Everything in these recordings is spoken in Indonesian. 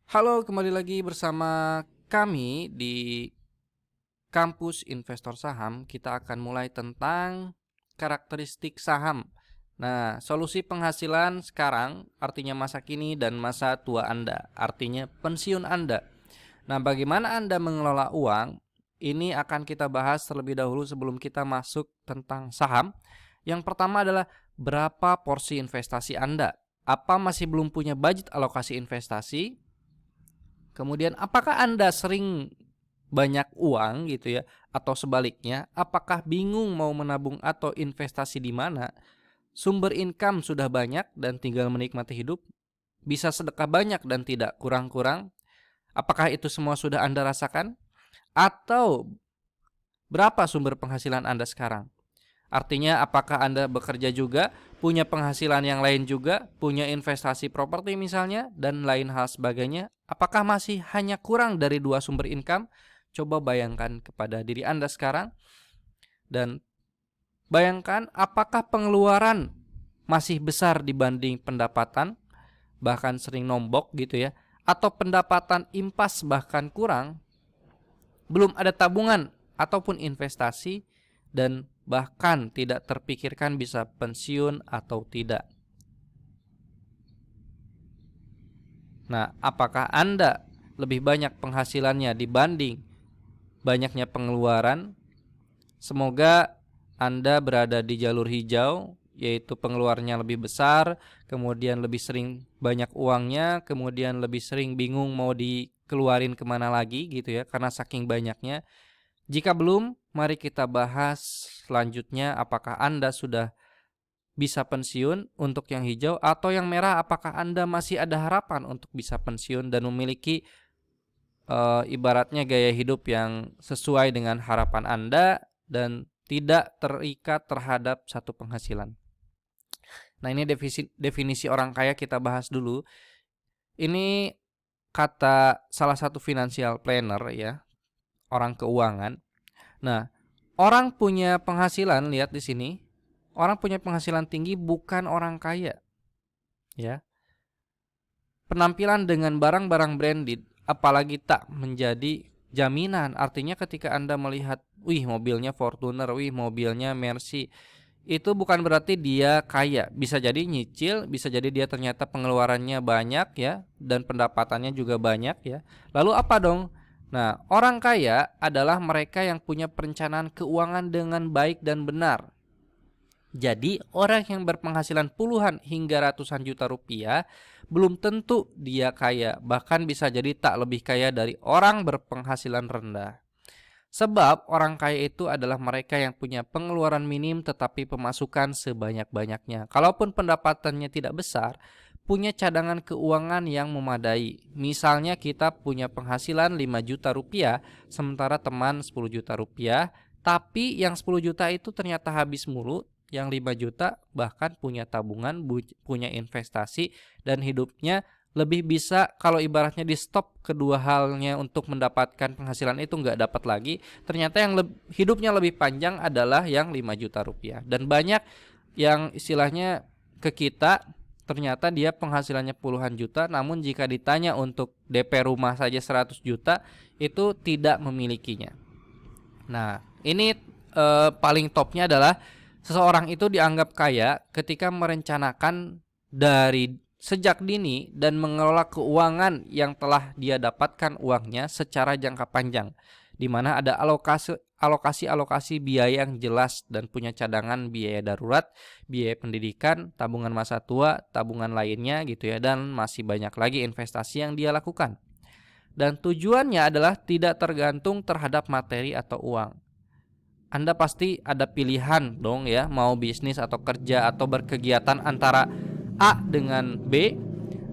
Halo, kembali lagi bersama kami di Kampus Investor Saham. Kita akan mulai tentang karakteristik saham. Nah, solusi penghasilan sekarang artinya masa kini dan masa tua Anda, artinya pensiun Anda. Nah, bagaimana Anda mengelola uang? Ini akan kita bahas terlebih dahulu sebelum kita masuk tentang saham. Yang pertama adalah berapa porsi investasi Anda? Apa masih belum punya budget alokasi investasi? Kemudian apakah Anda sering banyak uang gitu ya, atau sebaliknya, apakah bingung mau menabung atau investasi di mana? Sumber income sudah banyak dan tinggal menikmati hidup, bisa sedekah banyak dan tidak kurang-kurang. Apakah itu semua sudah Anda rasakan? Atau berapa sumber penghasilan Anda sekarang? Artinya apakah Anda bekerja juga, punya penghasilan yang lain juga, punya investasi properti misalnya, dan lain hal sebagainya? Apakah masih hanya kurang dari dua sumber income? Coba bayangkan kepada diri Anda sekarang, dan bayangkan apakah pengeluaran masih besar dibanding pendapatan, bahkan sering nombok gitu ya, atau pendapatan impas bahkan kurang, belum ada tabungan ataupun investasi, dan bahkan tidak terpikirkan bisa pensiun atau tidak. Nah, apakah Anda lebih banyak penghasilannya dibanding banyaknya pengeluaran? Semoga Anda berada di jalur hijau, yaitu pengeluarannya lebih besar, kemudian lebih sering banyak uangnya, kemudian lebih sering bingung mau dikeluarin kemana lagi gitu ya, karena saking banyaknya. Jika belum, mari kita bahas selanjutnya apakah Anda sudah bisa pensiun untuk yang hijau, atau yang merah apakah Anda masih ada harapan untuk bisa pensiun dan memiliki ibaratnya gaya hidup yang sesuai dengan harapan Anda dan tidak terikat terhadap satu penghasilan. Nah, ini definisi orang kaya kita bahas dulu. Ini kata salah satu financial planner ya, orang keuangan. Nah, orang punya penghasilan, lihat di sini. Orang punya penghasilan tinggi bukan orang kaya, ya. Penampilan dengan barang-barang branded apalagi tak menjadi jaminan. Artinya ketika Anda melihat, wih mobilnya Fortuner, wih mobilnya Mercy, itu bukan berarti dia kaya. Bisa jadi nyicil, bisa jadi dia ternyata pengeluarannya banyak ya, dan pendapatannya juga banyak ya. Lalu apa dong? Nah, orang kaya adalah mereka yang punya perencanaan keuangan dengan baik dan benar. Jadi, orang yang berpenghasilan puluhan hingga ratusan juta rupiah belum tentu dia kaya, bahkan bisa jadi tak lebih kaya dari orang berpenghasilan rendah. Sebab orang kaya itu adalah mereka yang punya pengeluaran minim tetapi pemasukan sebanyak-banyaknya. Kalaupun pendapatannya tidak besar, punya cadangan keuangan yang memadai. Misalnya kita punya penghasilan 5 juta rupiah, sementara teman 10 juta rupiah, tapi yang 10 juta itu ternyata habis mulu, yang 5 juta bahkan punya tabungan, punya investasi, dan hidupnya lebih bisa, kalau ibaratnya di stop kedua halnya untuk mendapatkan penghasilan itu nggak dapat lagi, ternyata yang hidupnya lebih panjang adalah yang 5 juta rupiah. Dan banyak yang istilahnya ke kita, ternyata dia penghasilannya puluhan juta, namun jika ditanya untuk DP rumah saja 100 juta itu tidak memilikinya. Nah, ini paling topnya adalah seseorang itu dianggap kaya ketika merencanakan dari sejak dini dan mengelola keuangan yang telah dia dapatkan uangnya secara jangka panjang, di mana ada alokasi biaya yang jelas dan punya cadangan biaya darurat, biaya pendidikan, tabungan masa tua, tabungan lainnya gitu ya, dan masih banyak lagi investasi yang dia lakukan. Dan tujuannya adalah tidak tergantung terhadap materi atau uang. Anda pasti ada pilihan dong ya, mau bisnis atau kerja atau berkegiatan antara A dengan B.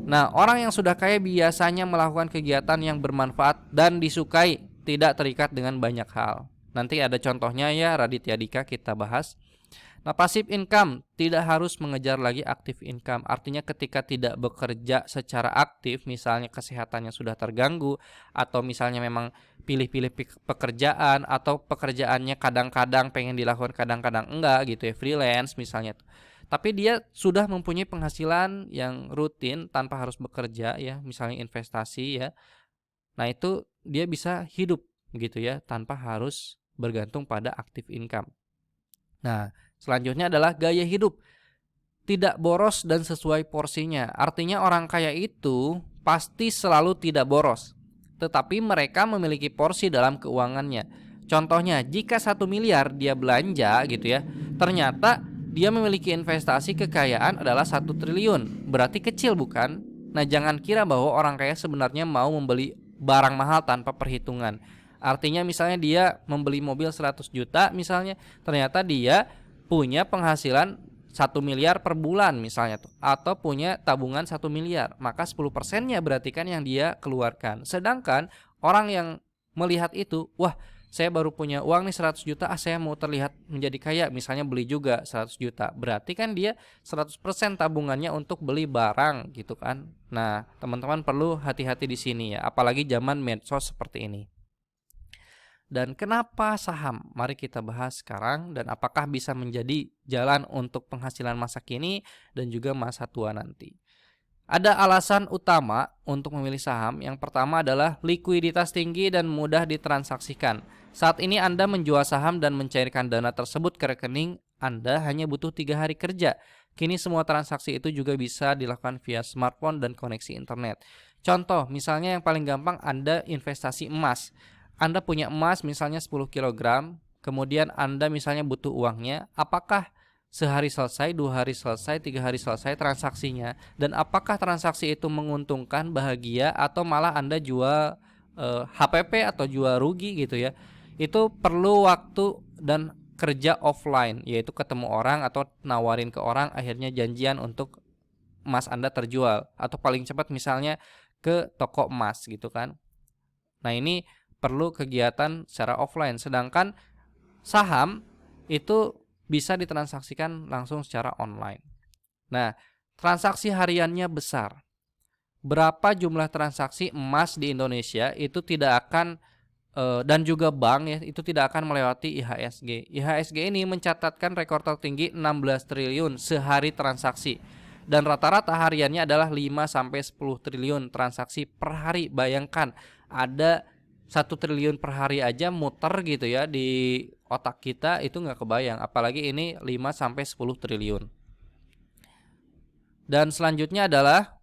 Nah, orang yang sudah kaya biasanya melakukan kegiatan yang bermanfaat dan disukai, tidak terikat dengan banyak hal. Nanti ada contohnya ya, Raditya Dika kita bahas. Nah, passive income tidak harus mengejar lagi active income. Artinya ketika tidak bekerja secara aktif, misalnya kesehatannya sudah terganggu, atau misalnya memang pilih-pilih pekerjaan, atau pekerjaannya kadang-kadang pengen dilakukan, kadang-kadang enggak gitu ya, freelance misalnya. tapi dia sudah mempunyai penghasilan yang rutin tanpa harus bekerja ya, misalnya investasi ya. Nah, itu dia bisa hidup gitu ya tanpa harus bergantung pada active income. Nah, selanjutnya adalah gaya hidup. Tidak boros dan sesuai porsinya. Artinya orang kaya itu pasti selalu tidak boros. Tetapi mereka memiliki porsi dalam keuangannya. Contohnya, jika 1 miliar dia belanja gitu ya, ternyata dia memiliki investasi kekayaan adalah 1 triliun. Berarti kecil bukan? Nah, jangan kira bahwa orang kaya sebenarnya mau membeli barang mahal tanpa perhitungan. Artinya misalnya dia membeli mobil 100 juta misalnya, ternyata dia punya penghasilan 1 miliar per bulan misalnya tuh, atau punya tabungan 1 miliar, maka 10%-nya berarti kan yang dia keluarkan. Sedangkan orang yang melihat itu, wah saya baru punya uang nih 100 juta, saya mau terlihat menjadi kaya, misalnya beli juga 100 juta, berarti kan dia 100% tabungannya untuk beli barang gitu kan. Nah teman-teman perlu hati-hati di sini ya, apalagi zaman medsos seperti ini. Dan kenapa saham? Mari kita bahas sekarang, dan apakah bisa menjadi jalan untuk penghasilan masa kini dan juga masa tua nanti. Ada alasan utama untuk memilih saham. Yang pertama adalah likuiditas tinggi dan mudah ditransaksikan. Saat ini Anda menjual saham dan mencairkan dana tersebut ke rekening Anda hanya butuh 3 hari kerja. Kini semua transaksi itu juga bisa dilakukan via smartphone dan koneksi internet. Contoh, misalnya yang paling gampang, Anda investasi emas. Anda punya emas misalnya 10 kg, kemudian Anda misalnya butuh uangnya, apakah sehari selesai, 2 hari selesai, 3 hari selesai transaksinya, dan apakah transaksi itu menguntungkan, bahagia, atau malah Anda jual HPP atau jual rugi gitu ya. Itu perlu waktu dan kerja offline, yaitu ketemu orang atau nawarin ke orang, akhirnya janjian untuk emas Anda terjual, atau paling cepat misalnya ke toko emas gitu kan. Nah, ini perlu kegiatan secara offline, sedangkan saham itu bisa ditransaksikan langsung secara online. Nah, transaksi hariannya besar. Berapa jumlah transaksi emas di Indonesia itu tidak akan dan juga bank ya, itu tidak akan melewati IHSG. IHSG ini mencatatkan rekor tertinggi 16 triliun sehari transaksi. Dan rata-rata hariannya adalah 5 sampai 10 triliun transaksi per hari. Bayangkan ada 1 triliun per hari aja muter gitu ya di otak kita, itu nggak kebayang, apalagi ini 5 sampai 10 triliun. Dan selanjutnya adalah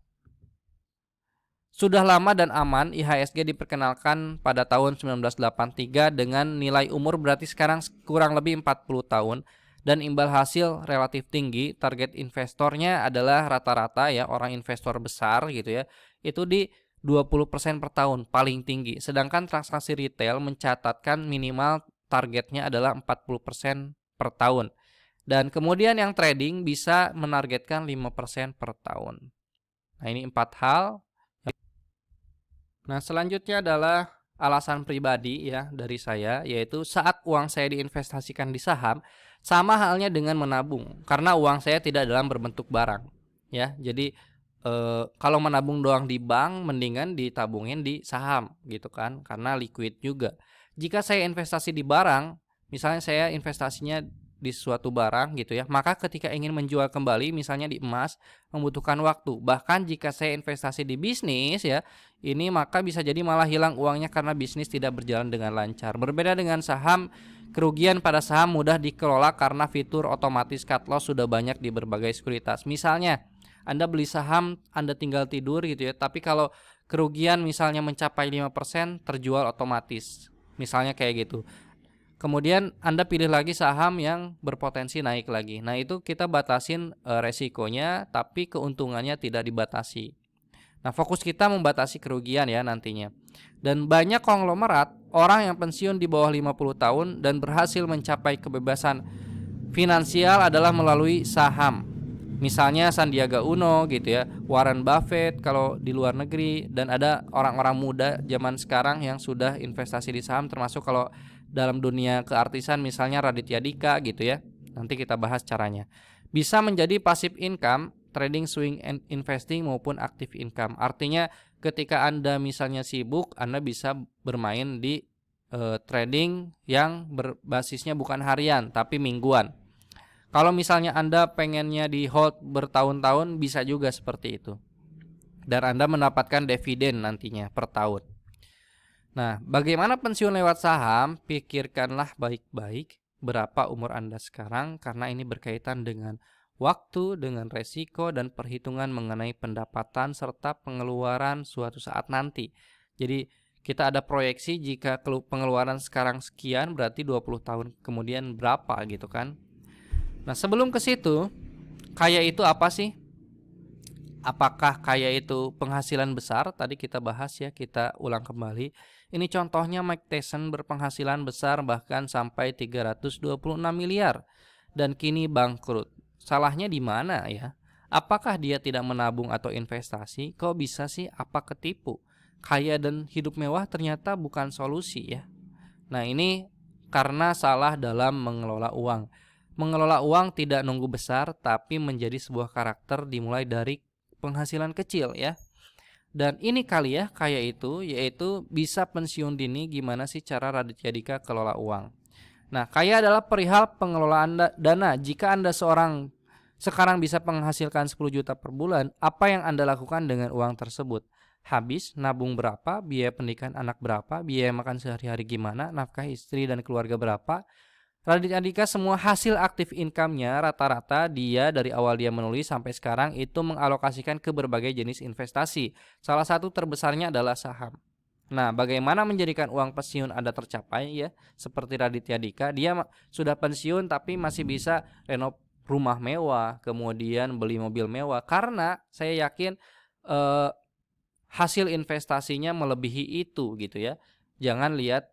sudah lama dan aman. IHSG diperkenalkan pada tahun 1983 dengan nilai umur berarti sekarang kurang lebih 40 tahun, dan imbal hasil relatif tinggi. Target investornya adalah rata-rata ya orang investor besar gitu ya, itu di 20% per tahun paling tinggi. Sedangkan transaksi retail mencatatkan minimal targetnya adalah 40% per tahun. Dan kemudian yang trading bisa menargetkan 5% per tahun. Nah, ini 4 hal. Nah, selanjutnya adalah alasan pribadi ya dari saya, yaitu saat uang saya diinvestasikan di saham sama halnya dengan menabung, karena uang saya tidak dalam berbentuk barang ya. Jadi kalau menabung doang di bank, mendingan ditabungin di saham gitu kan, karena liquid juga. Jika saya investasi di barang, misalnya saya investasinya di suatu barang gitu ya, maka ketika ingin menjual kembali misalnya di emas membutuhkan waktu. Bahkan jika saya investasi di bisnis ya, ini maka bisa jadi malah hilang uangnya karena bisnis tidak berjalan dengan lancar. Berbeda dengan saham, kerugian pada saham mudah dikelola karena fitur otomatis cut loss sudah banyak di berbagai sekuritas. Misalnya Anda beli saham, Anda tinggal tidur gitu ya, tapi kalau kerugian misalnya mencapai 5%, terjual otomatis. Misalnya kayak gitu. Kemudian Anda pilih lagi saham yang berpotensi naik lagi. Nah, itu kita batasin resikonya, tapi keuntungannya tidak dibatasi. Nah, fokus kita membatasi kerugian ya nantinya. Dan banyak konglomerat, orang yang pensiun di bawah 50 tahun dan berhasil mencapai kebebasan finansial adalah melalui saham. Misalnya Sandiaga Uno gitu ya, Warren Buffett kalau di luar negeri, dan ada orang-orang muda zaman sekarang yang sudah investasi di saham, termasuk kalau dalam dunia keartisan misalnya Raditya Dika gitu ya. Nanti kita bahas caranya. Bisa menjadi passive income, trading, swing and investing maupun active income. Artinya ketika Anda misalnya sibuk, Anda bisa bermain di trading yang berbasisnya bukan harian tapi mingguan. Kalau misalnya Anda pengennya di hold bertahun-tahun bisa juga seperti itu. Dan Anda mendapatkan dividen nantinya per tahun. Nah, bagaimana pensiun lewat saham? Pikirkanlah baik-baik berapa umur Anda sekarang karena ini berkaitan dengan waktu, dengan resiko dan perhitungan mengenai pendapatan serta pengeluaran suatu saat nanti. Jadi, kita ada proyeksi jika pengeluaran sekarang sekian berarti 20 tahun kemudian berapa gitu kan. Nah, sebelum ke situ, kaya itu apa sih? Apakah kaya itu penghasilan besar? Tadi kita bahas ya, kita ulang kembali. Ini contohnya Mike Tyson berpenghasilan besar bahkan sampai 326 miliar dan kini bangkrut. Salahnya di mana ya? Apakah dia tidak menabung atau investasi? Kok bisa sih? Apa ketipu? Kaya dan hidup mewah ternyata bukan solusi ya. Nah, ini karena salah dalam mengelola uang. Mengelola uang tidak nunggu besar tapi menjadi sebuah karakter dimulai dari penghasilan kecil ya. Dan ini kali ya kaya itu, yaitu bisa pensiun dini. Gimana sih cara Raditya Dika kelola uang? Nah, kaya adalah perihal pengelolaan dana. Jika Anda sekarang bisa menghasilkan 10 juta per bulan, apa yang Anda lakukan dengan uang tersebut? Habis nabung berapa, biaya pendidikan anak berapa, biaya makan sehari-hari gimana, nafkah istri dan keluarga berapa? Raditya Dika semua hasil aktif income-nya rata-rata dia dari awal dia menulis sampai sekarang itu mengalokasikan ke berbagai jenis investasi. Salah satu terbesarnya adalah saham. Nah, bagaimana menjadikan uang pensiun Anda tercapai ya? Seperti Raditya Dika, dia sudah pensiun tapi masih bisa renov rumah mewah, kemudian beli mobil mewah karena saya yakin hasil investasinya melebihi itu gitu ya. Jangan lihat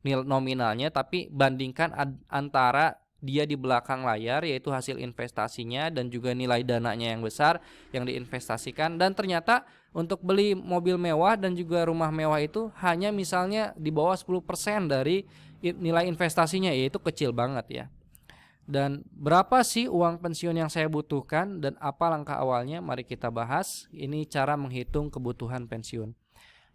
nominalnya tapi bandingkan antara dia di belakang layar yaitu hasil investasinya dan juga nilai dananya yang besar yang diinvestasikan, dan ternyata untuk beli mobil mewah dan juga rumah mewah itu hanya misalnya di bawah 10% dari nilai investasinya, yaitu kecil banget ya. Dan berapa sih uang pensiun yang saya butuhkan dan apa langkah awalnya? Mari kita bahas. Ini cara menghitung kebutuhan pensiun.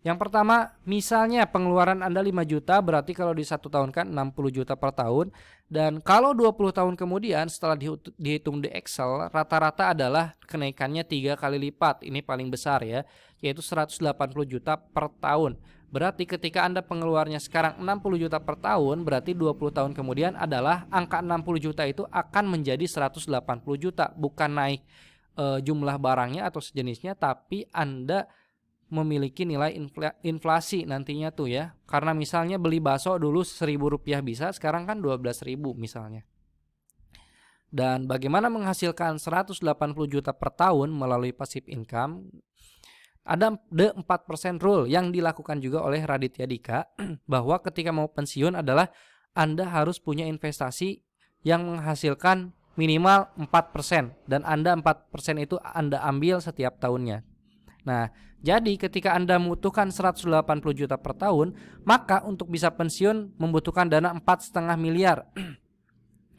Yang pertama, misalnya pengeluaran Anda 5 juta, berarti kalau di 1 tahun kan 60 juta per tahun. Dan kalau 20 tahun kemudian setelah dihitung di Excel, rata-rata adalah kenaikannya 3 kali lipat. Ini paling besar ya, yaitu 180 juta per tahun. Berarti ketika Anda pengeluarannya sekarang 60 juta per tahun, berarti 20 tahun kemudian adalah angka 60 juta itu akan menjadi 180 juta. Bukan naik jumlah barangnya atau sejenisnya, tapi Anda memiliki nilai inflasi nantinya tuh ya. Karena misalnya beli bakso dulu Rp1.000 bisa, sekarang kan 12.000 misalnya. Dan bagaimana menghasilkan 180 juta per tahun melalui passive income? Ada the 4% rule yang dilakukan juga oleh Raditya Dika bahwa ketika mau pensiun adalah Anda harus punya investasi yang menghasilkan minimal 4% dan Anda 4% itu Anda ambil setiap tahunnya. Nah, jadi ketika Anda membutuhkan 180 juta per tahun, maka untuk bisa pensiun membutuhkan dana 4,5 miliar.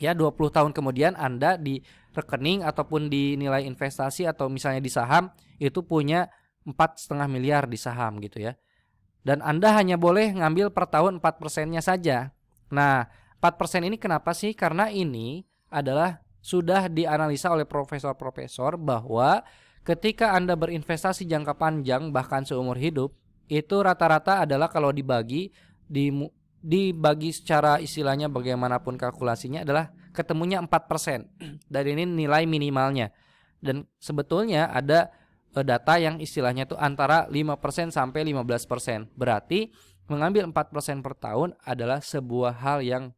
Ya, 20 tahun kemudian Anda di rekening ataupun di nilai investasi atau misalnya di saham itu punya 4,5 miliar di saham gitu ya. Dan Anda hanya boleh ngambil per tahun 4%-nya saja. Nah, 4% ini kenapa sih? Karena ini adalah sudah dianalisa oleh profesor-profesor bahwa ketika Anda berinvestasi jangka panjang bahkan seumur hidup, itu rata-rata adalah kalau dibagi secara istilahnya bagaimanapun kalkulasinya adalah ketemunya 4%. Dan ini nilai minimalnya. Dan sebetulnya ada data yang istilahnya itu antara 5% sampai 15%. Berarti mengambil 4% per tahun adalah sebuah hal yang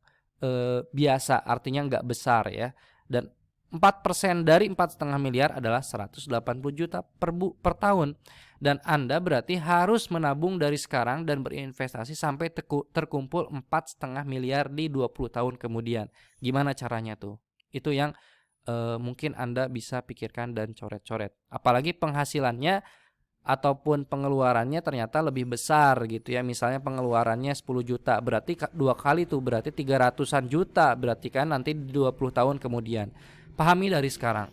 biasa, artinya nggak besar ya. Dan 4% dari 4,5 miliar adalah 180 juta per tahun. Dan Anda berarti harus menabung dari sekarang dan berinvestasi sampai terkumpul 4,5 miliar di 20 tahun kemudian. Gimana caranya tuh? Itu yang mungkin Anda bisa pikirkan dan coret-coret. Apalagi penghasilannya ataupun pengeluarannya ternyata lebih besar gitu ya. Misalnya pengeluarannya 10 juta, berarti 2 kali tuh berarti 300-an juta, berarti kan nanti di 20 tahun kemudian. Pahami dari sekarang.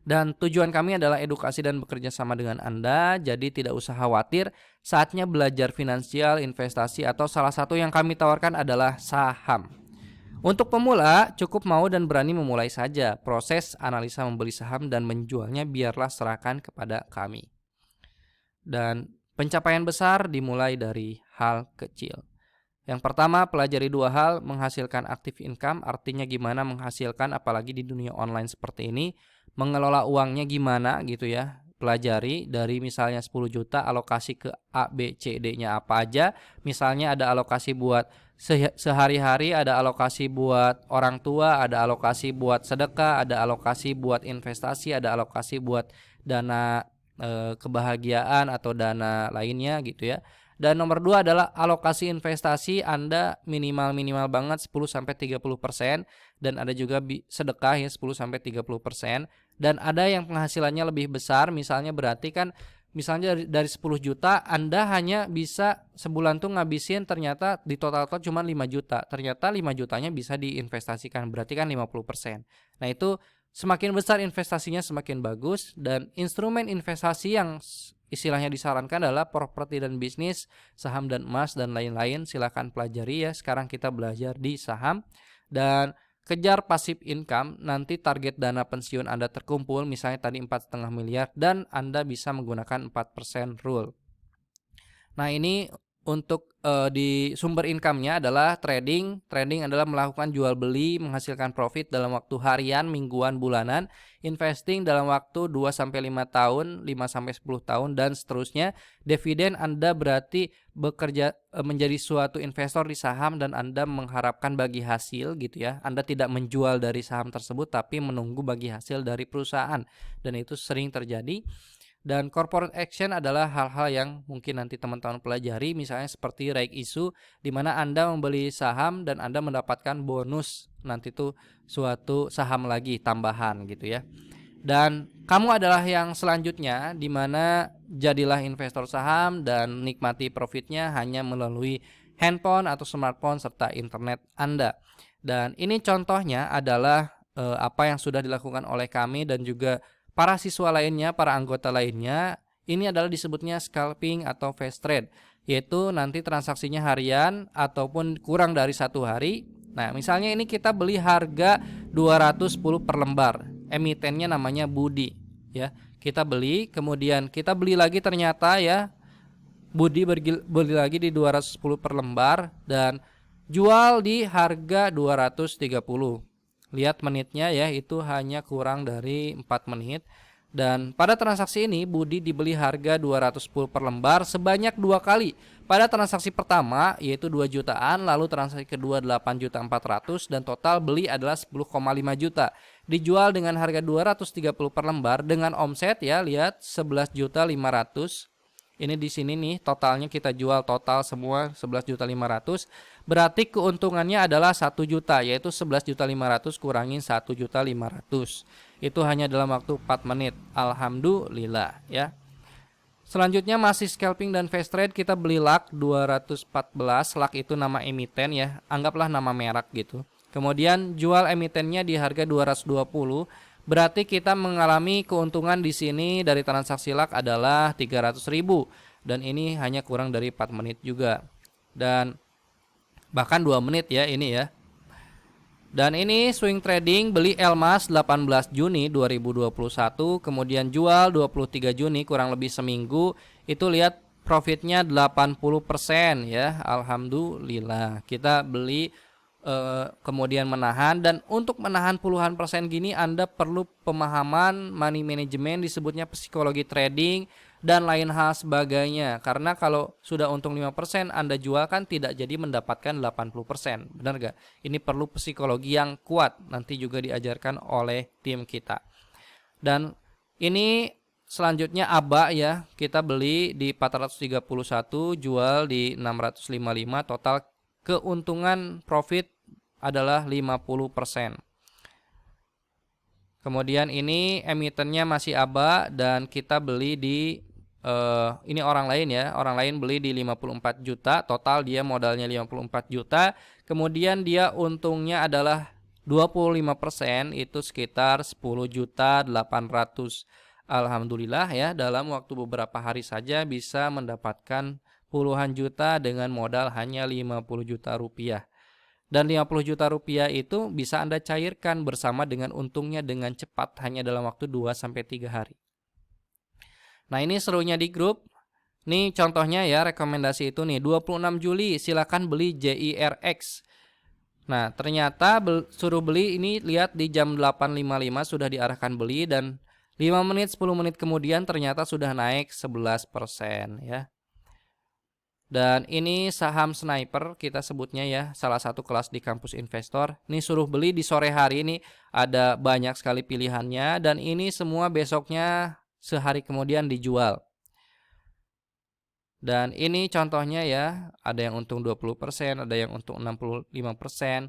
Dan tujuan kami adalah edukasi dan bekerja sama dengan Anda. Jadi tidak usah khawatir, saatnya belajar finansial, investasi, atau salah satu yang kami tawarkan adalah saham. Untuk pemula, cukup mau dan berani memulai saja. Proses analisa membeli saham dan menjualnya biarlah serahkan kepada kami. Dan pencapaian besar dimulai dari hal kecil. Yang pertama, pelajari dua hal, menghasilkan active income, artinya gimana menghasilkan, apalagi di dunia online seperti ini, mengelola uangnya gimana gitu ya. Pelajari dari misalnya 10 juta, alokasi ke A, B, C, D-nya apa aja. Misalnya ada alokasi buat sehari-hari, ada alokasi buat orang tua, ada alokasi buat sedekah, ada alokasi buat investasi, ada alokasi buat dana kebahagiaan atau dana lainnya gitu ya. Dan nomor 2 adalah alokasi investasi Anda minimal banget 10-30%, dan ada juga sedekah ya 10-30%, dan ada yang penghasilannya lebih besar, misalnya berarti kan misalnya dari 10 juta Anda hanya bisa sebulan tuh ngabisin ternyata di total cuma 5 juta. Ternyata 5 jutanya bisa diinvestasikan, berarti kan 50%. Nah, itu semakin besar investasinya semakin bagus, dan instrumen investasi yang istilahnya disarankan adalah properti dan bisnis, saham dan emas dan lain-lain. Silakan pelajari ya. Sekarang kita belajar di saham dan kejar passive income. Nanti target dana pensiun Anda terkumpul misalnya tadi 4,5 miliar dan Anda bisa menggunakan 4% rule. Nah, ini untuk di sumber income-nya adalah trading. Trading adalah melakukan jual beli menghasilkan profit dalam waktu harian, mingguan, bulanan. Investing dalam waktu 2-5 tahun, 5-10 tahun dan seterusnya. Dividen Anda berarti bekerja menjadi suatu investor di saham dan Anda mengharapkan bagi hasil gitu ya. Anda tidak menjual dari saham tersebut tapi menunggu bagi hasil dari perusahaan, dan itu sering terjadi. Dan corporate action adalah hal-hal yang mungkin nanti teman-teman pelajari, misalnya seperti right issue, di mana Anda membeli saham dan Anda mendapatkan bonus nanti tuh suatu saham lagi tambahan gitu ya. Dan kamu adalah yang selanjutnya, di mana jadilah investor saham dan nikmati profitnya hanya melalui handphone atau smartphone serta internet Anda. Dan ini contohnya adalah apa yang sudah dilakukan oleh kami dan juga para siswa lainnya, para anggota lainnya. Ini adalah disebutnya scalping atau fast trade, yaitu nanti transaksinya harian ataupun kurang dari 1 hari. Nah, misalnya ini kita beli harga 210 per lembar. Emitennya namanya Budi ya. Kita beli, kemudian kita beli lagi ternyata ya Budi beli lagi di 210 per lembar dan jual di harga 230. Lihat menitnya ya, itu hanya kurang dari 4 menit. Dan pada transaksi ini Budi dibeli harga 210 per lembar sebanyak 2 kali. Pada transaksi pertama yaitu 2 jutaan, lalu transaksi kedua 8.400.000 dan total beli adalah 10,5 juta. Dijual dengan harga 230 per lembar dengan omset ya, lihat 11.500.000. Ini di sini nih totalnya kita jual total semua 11.500.000. Berarti keuntungannya adalah 1 juta, yaitu 11.500.000 kurangin 1.500.000. Itu hanya dalam waktu 4 menit. Alhamdulillah ya. Selanjutnya masih scalping dan fast trade, kita beli LAK 214. LAK itu nama emiten ya, anggaplah nama merek gitu. Kemudian jual emitennya di harga 220. Berarti kita mengalami keuntungan di sini dari transaksi LAK adalah 300.000, dan ini hanya kurang dari 4 menit juga. Dan bahkan 2 menit ya ini ya. Dan ini swing trading, beli Elmas 18 Juni 2021, kemudian jual 23 Juni kurang lebih seminggu. Itu lihat profitnya 80% ya. Alhamdulillah. Kita beli kemudian menahan, dan untuk menahan puluhan persen gini Anda perlu pemahaman money management, disebutnya psikologi trading dan lain hal sebagainya. Karena kalau sudah untung 5% Anda jual kan tidak jadi mendapatkan 80%. Benar gak? Ini perlu psikologi yang kuat, nanti juga diajarkan oleh tim kita. Dan ini selanjutnya ABA ya, kita beli di 431, jual di 655, total keuntungan profit adalah 50%. Kemudian ini emitennya masih ABA dan kita beli di ini orang lain ya, orang lain beli di 54 juta, total dia modalnya 54 juta. Kemudian dia untungnya adalah 25%, itu sekitar 10.800.000. Alhamdulillah ya, dalam waktu beberapa hari saja bisa mendapatkan puluhan juta dengan modal hanya 50 juta rupiah. Dan 50 juta rupiah itu bisa Anda cairkan bersama dengan untungnya dengan cepat hanya dalam waktu 2-3 hari. Nah, ini serunya di grup. Nih contohnya ya, rekomendasi itu nih 26 Juli silakan beli JIRX. Nah, ternyata suruh beli ini lihat di jam 8.55 sudah diarahkan beli dan 5 menit 10 menit kemudian ternyata sudah naik 11% ya. Dan ini saham sniper kita sebutnya ya, salah satu kelas di kampus investor. Ini suruh beli di sore hari ini ada banyak sekali pilihannya dan ini semua besoknya sehari kemudian dijual. Dan ini contohnya ya, ada yang untung 20%, ada yang untung 65%.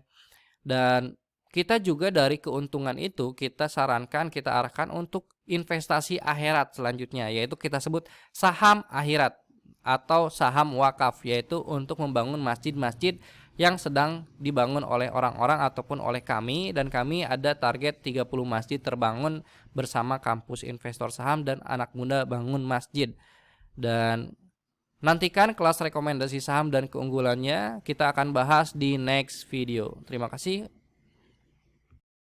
Dan kita juga dari keuntungan itu kita sarankan, kita arahkan untuk investasi akhirat selanjutnya, yaitu kita sebut saham akhirat atau saham wakaf, yaitu untuk membangun masjid-masjid yang sedang dibangun oleh orang-orang ataupun oleh kami, dan kami ada target 30 masjid terbangun bersama kampus investor saham dan anak muda bangun masjid. Dan nantikan kelas rekomendasi saham dan keunggulannya, kita akan bahas di next video. Terima kasih.